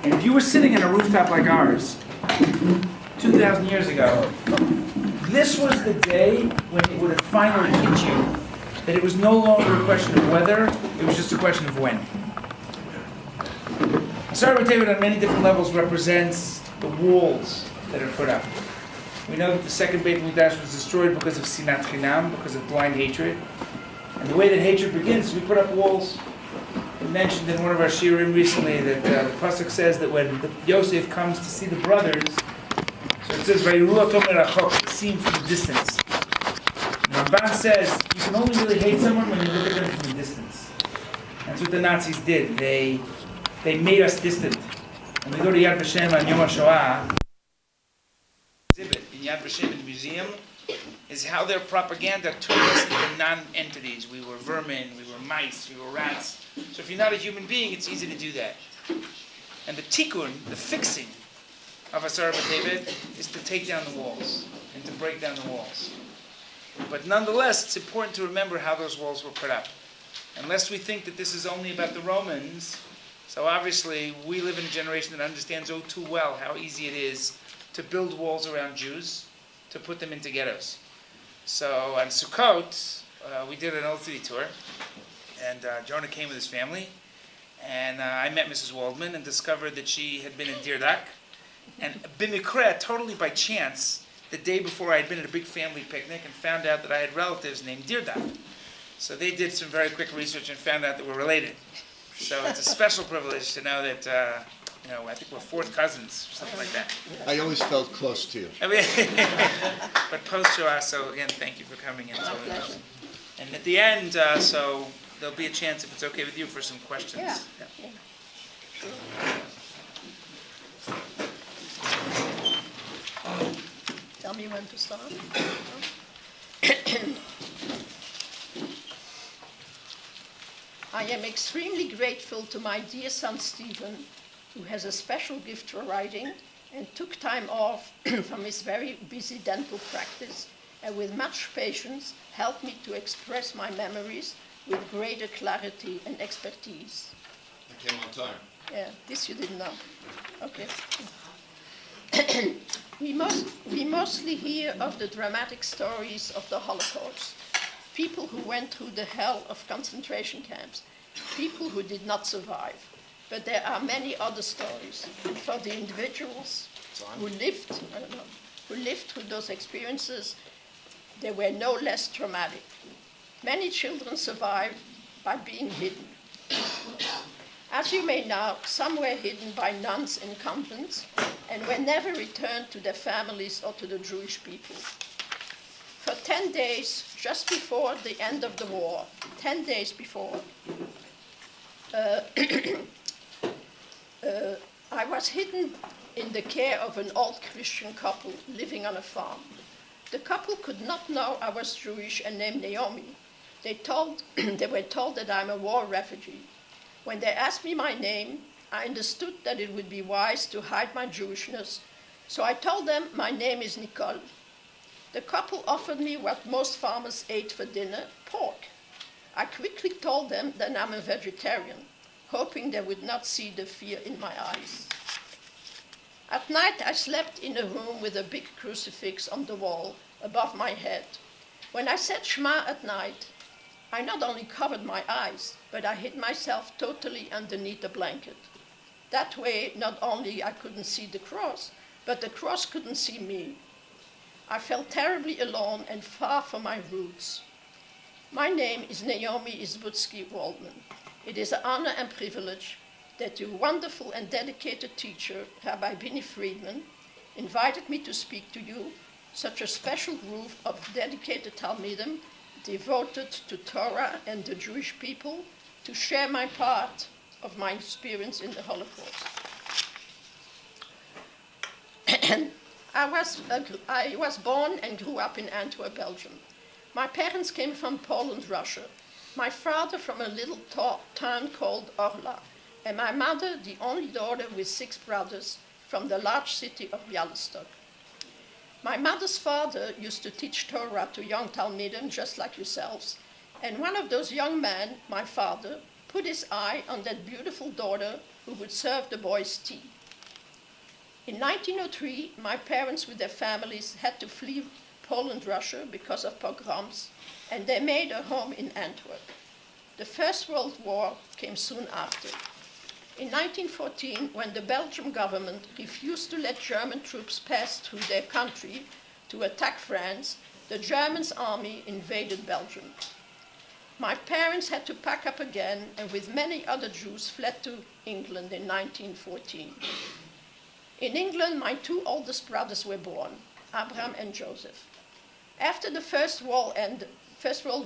And if you were sitting on a rooftop like ours, 2,000 years ago, this was the day when it would have finally hit you that it was no longer a question of whether, it was just a question of when. Asar David on many different levels represents the walls that are put up. We know that the second Beit Mikdash was destroyed because of sinat chinam, because of blind hatred. And the way that hatred begins is we put up walls. We mentioned in one of our shiurim recently that the pasuk says that when Yosef comes to see the brothers, so it says, "Vayiru otom merachok," seen from a distance. And Ramban says you can only really hate someone when you look at them from a distance. That's what the Nazis did. They made us distant. When we go to Yad Vashem on Yom HaShoah, exhibit in Yad Vashem in the museum is how their propaganda turned us into non-entities. We were vermin, we were mice, we were rats. So if you're not a human being, it's easy to do that. And the tikkun, the fixing of Asar David, is to take down the walls and to break down the walls. But nonetheless, it's important to remember how those walls were put up. Unless we think that this is only about the Romans, so obviously we live in a generation that understands oh too well how easy it is to build walls around Jews, to put them into ghettos. So on Sukkot, we did an Old City tour, and Jonah came with his family, and I met Mrs. Waldman and discovered that she had been in Dirdak, and b'mikra, totally by chance, the day before I had been at a big family picnic and found out that I had relatives named Dirdak. So they did some very quick research and found out that we're related. So it's a special privilege to know that, I think we're fourth cousins or something like that. I always felt close to you. I mean, but post-Shoah, so again, thank you for coming in. And at the end, so there'll be a chance, if it's okay with you, for some questions. Yeah. Tell me when to start. I am extremely grateful to my dear son Stephen, who has a special gift for writing and took time off from his very busy dental practice and with much patience helped me to express my memories with greater clarity and expertise. I came on time. Yeah, this you didn't know. Okay. We mostly hear of the dramatic stories of the Holocaust. People who went through the hell of concentration camps, people who did not survive. But there are many other stories. And for the individuals who lived through those experiences, they were no less traumatic. Many children survived by being hidden. As you may know, some were hidden by nuns in convents and were never returned to their families or to the Jewish people. For 10 days, just before the end of the war, 10 days before, I was hidden in the care of an old Christian couple living on a farm. The couple could not know I was Jewish and named Naomi. They were told that I'm a war refugee. When they asked me my name, I understood that it would be wise to hide my Jewishness, so I told them my name is Nicole. The couple offered me what most farmers ate for dinner, pork. I quickly told them that I'm a vegetarian, hoping they would not see the fear in my eyes. At night, I slept in a room with a big crucifix on the wall above my head. When I said Shema at night, I not only covered my eyes, but I hid myself totally underneath the blanket. That way, not only I couldn't see the cross, but the cross couldn't see me. I felt terribly alone and far from my roots. My name is Naomi Isboutsky Waldman. It is an honor and privilege that your wonderful and dedicated teacher, Rabbi Binny Friedman, invited me to speak to you, such a special group of dedicated Talmidim devoted to Torah and the Jewish people, to share my part of my experience in the Holocaust. I was born and grew up in Antwerp, Belgium. My parents came from Poland, Russia. My father from a little town called Orla, and my mother, the only daughter with 6 brothers, from the large city of Bialystok. My mother's father used to teach Torah to young Talmidim just like yourselves, and one of those young men, my father, put his eye on that beautiful daughter who who would serve the boys tea. In 1903, my parents with their families had to flee Poland, Russia because of pogroms, and they made a home in Antwerp. The First World War came soon after. In 1914, when the Belgian government refused to let German troops pass through their country to attack France, the German army invaded Belgium. My parents had to pack up again, and with many other Jews fled to England in 1914. In England, my two oldest brothers were born, Abraham and Joseph. After the First World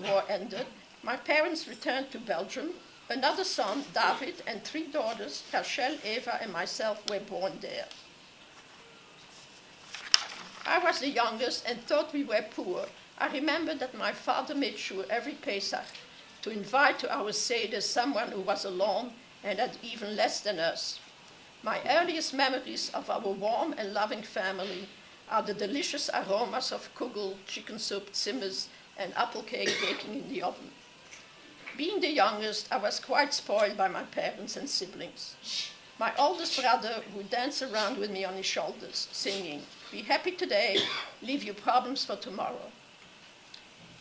War ended, my parents returned to Belgium. Another son, David, and three daughters, Rachel, Eva, and myself, were born there. I was the youngest and thought we were poor. I remember that my father made sure every Pesach to invite to our Seder someone who was alone and had even less than us. My earliest memories of our warm and loving family are the delicious aromas of kugel, chicken soup, zimmers, and apple cake baking in the oven. Being the youngest, I was quite spoiled by my parents and siblings. My oldest brother would dance around with me on his shoulders, singing, "Be happy today, leave your problems for tomorrow."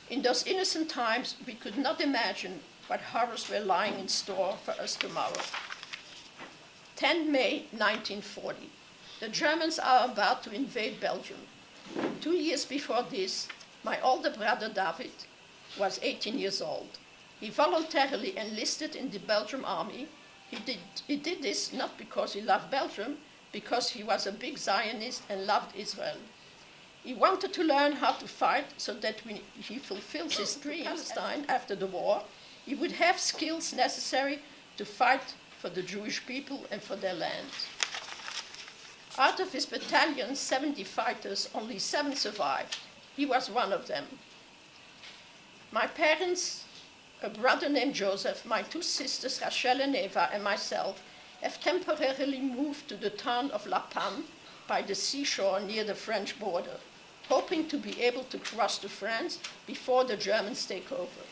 In those innocent times, we could not imagine what horrors were lying in store for us tomorrow. 10 May 1940. The Germans are about to invade Belgium. 2 years before this, my older brother David was 18 years old. He voluntarily enlisted in the Belgian army. He did this not because he loved Belgium, because he was a big Zionist and loved Israel. He wanted to learn how to fight so that when he fulfills his dream in Palestine after the war, he would have skills necessary to fight for the Jewish people and for their land. Out of his battalion's 70 fighters, only 7 survived. He was one of them. My parents, a brother named Joseph, my 2 sisters, Rachel and Eva, and myself, have temporarily moved to the town of La Panne by the seashore near the French border, hoping to be able to cross to France before the Germans take over.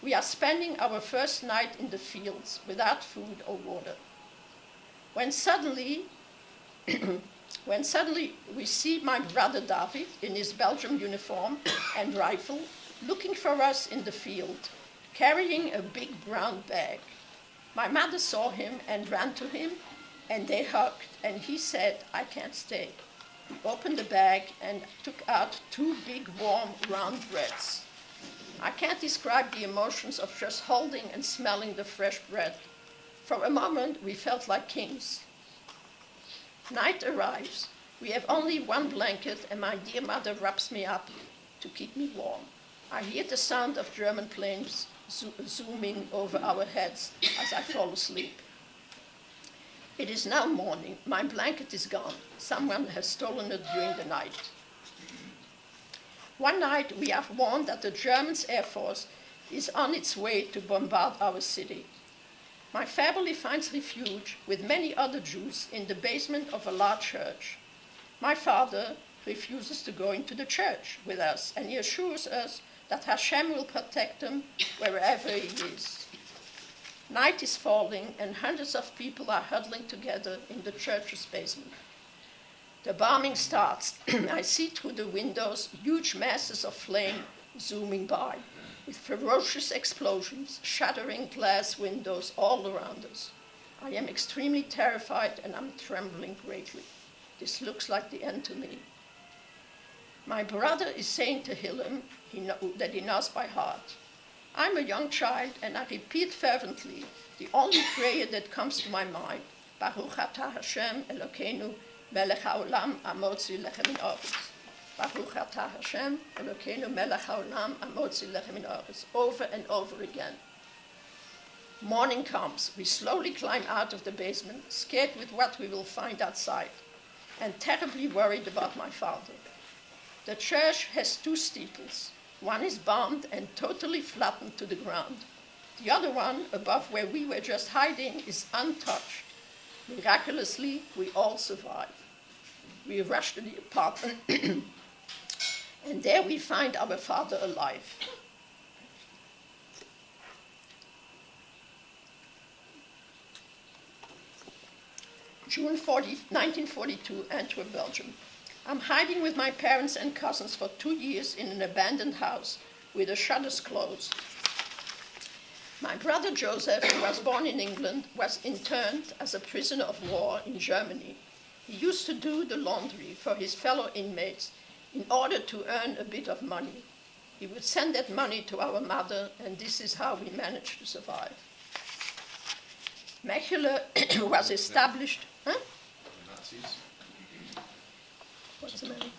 We are spending our first night in the fields without food or water. When suddenly we see my brother David in his Belgian uniform and rifle looking for us in the field, carrying a big brown bag. My mother saw him and ran to him, and they hugged, and he said, "I can't stay." Opened the bag and took out 2 big, warm, round breads. I can't describe the emotions of just holding and smelling the fresh bread. For a moment, we felt like kings. Night arrives. We have only 1 blanket, and my dear mother wraps me up to keep me warm. I hear the sound of German planes zooming over our heads as I fall asleep. It is now morning. My blanket is gone. Someone has stolen it during the night. One night we are warned that the German Air Force is on its way to bombard our city. My family finds refuge with many other Jews in the basement of a large church. My father refuses to go into the church with us, and he assures us that Hashem will protect him wherever he is. Night is falling, and hundreds of people are huddling together in the church's basement. The bombing starts. I see through the windows huge masses of flame zooming by, with ferocious explosions shattering glass windows all around us. I am extremely terrified, and I'm trembling greatly. This looks like the end to me. My brother is saying to Hillel that he knows by heart. I'm a young child, and I repeat fervently the only prayer that comes to my mind. Baruch atah Hashem Elokeinu melech haolam amotzi lechem min oretz. Baruch atah Hashem Elokeinu melech haolam amotzi lechem min oretz. Over and over again. Morning comes. We slowly climb out of the basement, scared with what we will find outside, and terribly worried about my father. The church has 2 steeples. One is bombed and totally flattened to the ground. The other one, above where we were just hiding, is untouched. Miraculously, we all survive. We rush to the apartment, and there we find our father alive. 1942, Antwerp, Belgium. I'm hiding with my parents and cousins for 2 years in an abandoned house with the shutters closed. My brother Joseph, who was born in England, was interned as a prisoner of war in Germany. He used to do the laundry for his fellow inmates in order to earn a bit of money. He would send that money to our mother, and this is how we managed to survive. Mechelen was established. Huh? The Nazis. What's the matter?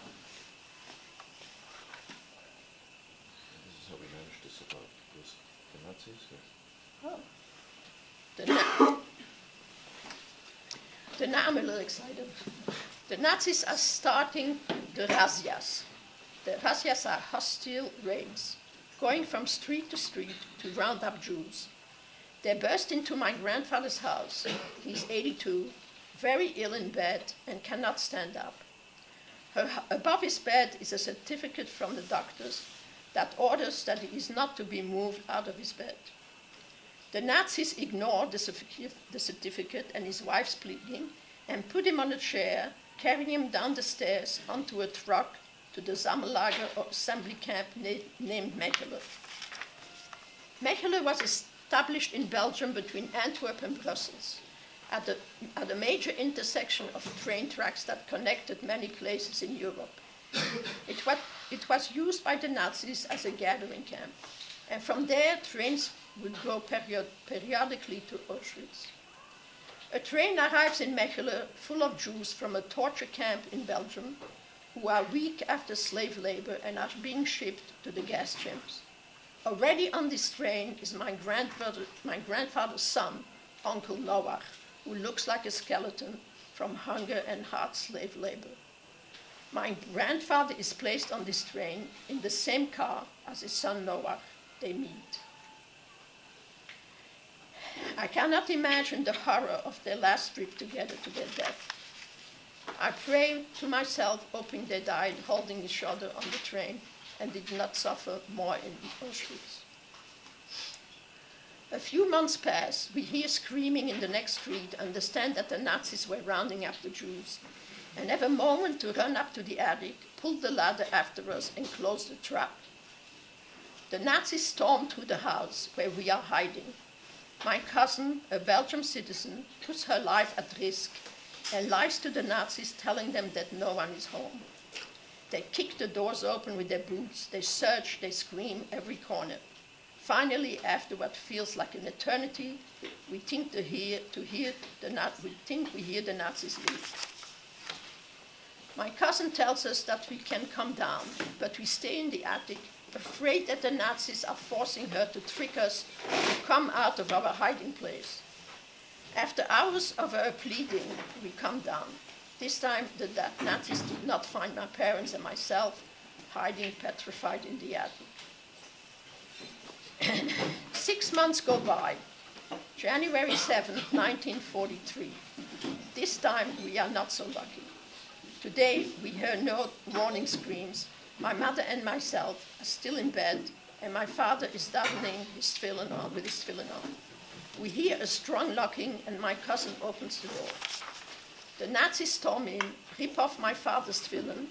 This is how we managed to survive. Was the Nazis? Oh. I'm a little excited. The Nazis are starting the razzias. The razzias are hostile raids, going from street to street to round up Jews. They burst into my grandfather's house. He's 82, very ill in bed and cannot stand up. Above his bed is a certificate from the doctors that orders that he is not to be moved out of his bed. The Nazis ignore the certificate and his wife's pleading and put him on a chair, carrying him down the stairs onto a truck to the Sammellager or assembly camp named Mechelen. Mechelen was established in Belgium between Antwerp and Brussels, at a major intersection of train tracks that connected many places in Europe. It was used by the Nazis as a gathering camp, and from there trains would go periodically to Auschwitz. A train arrives in Mechelen full of Jews from a torture camp in Belgium who are weak after slave labor and are being shipped to the gas chambers. Already on this train is my grandfather's son, Uncle Noah, who looks like a skeleton from hunger and hard slave labor. My grandfather is placed on this train in the same car as his son Noah. They meet. I cannot imagine the horror of their last trip together to their death. I pray to myself, hoping they died holding each other on the train and did not suffer more in Auschwitz. A few months pass. We hear screaming in the next street, understand that the Nazis were rounding up the Jews, and have a moment to run up to the attic, pull the ladder after us, and close the trap. The Nazis storm through the house where we are hiding. My cousin, a Belgian citizen, puts her life at risk and lies to the Nazis, telling them that no one is home. They kick the doors open with their boots, they search, they scream every corner. Finally, after what feels like an eternity, we think we hear the Nazis leave. My cousin tells us that we can come down, but we stay in the attic, afraid that the Nazis are forcing her to trick us to come out of our hiding place. After hours of her pleading, we come down. This time, the Nazis did not find my parents and myself hiding petrified in the attic. 6 months go by. January 7th, 1943. This time, we are not so lucky. Today, we hear no warning screams. My mother and myself are still in bed, and my father is davening with his tefillin on. We hear a strong knocking, and my cousin opens the door. The Nazis storm in, rip off my father's tefillin,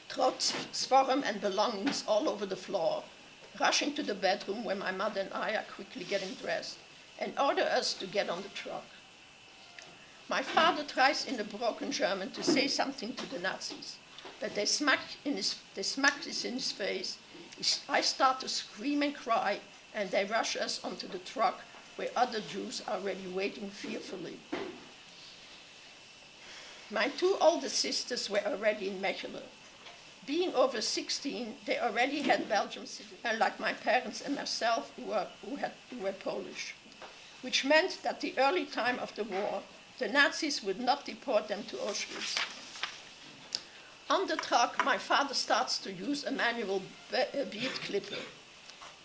throw svarim and belongings all over the floor, rush into the bedroom where my mother and I are quickly getting dressed, and order us to get on the truck. My father tries in a broken German to say something to the Nazis, but they smack this in his face. I start to scream and cry, and they rush us onto the truck where other Jews are already waiting fearfully. My 2 older sisters were already in Mechelen. Being over 16, they already had Belgian citizenship, unlike my parents and myself, who were Polish, which meant that the early time of the war, the Nazis would not deport them to Auschwitz. On the truck, my father starts to use a manual beard clipper.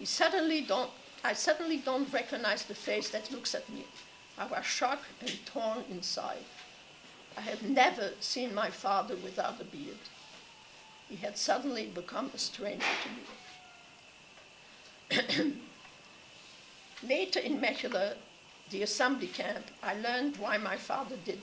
I suddenly don't recognize the face that looks at me. I was shocked and torn inside. I had never seen my father without a beard. He had suddenly become a stranger to me. Later in Mechelen, the assembly camp, I learned why my father did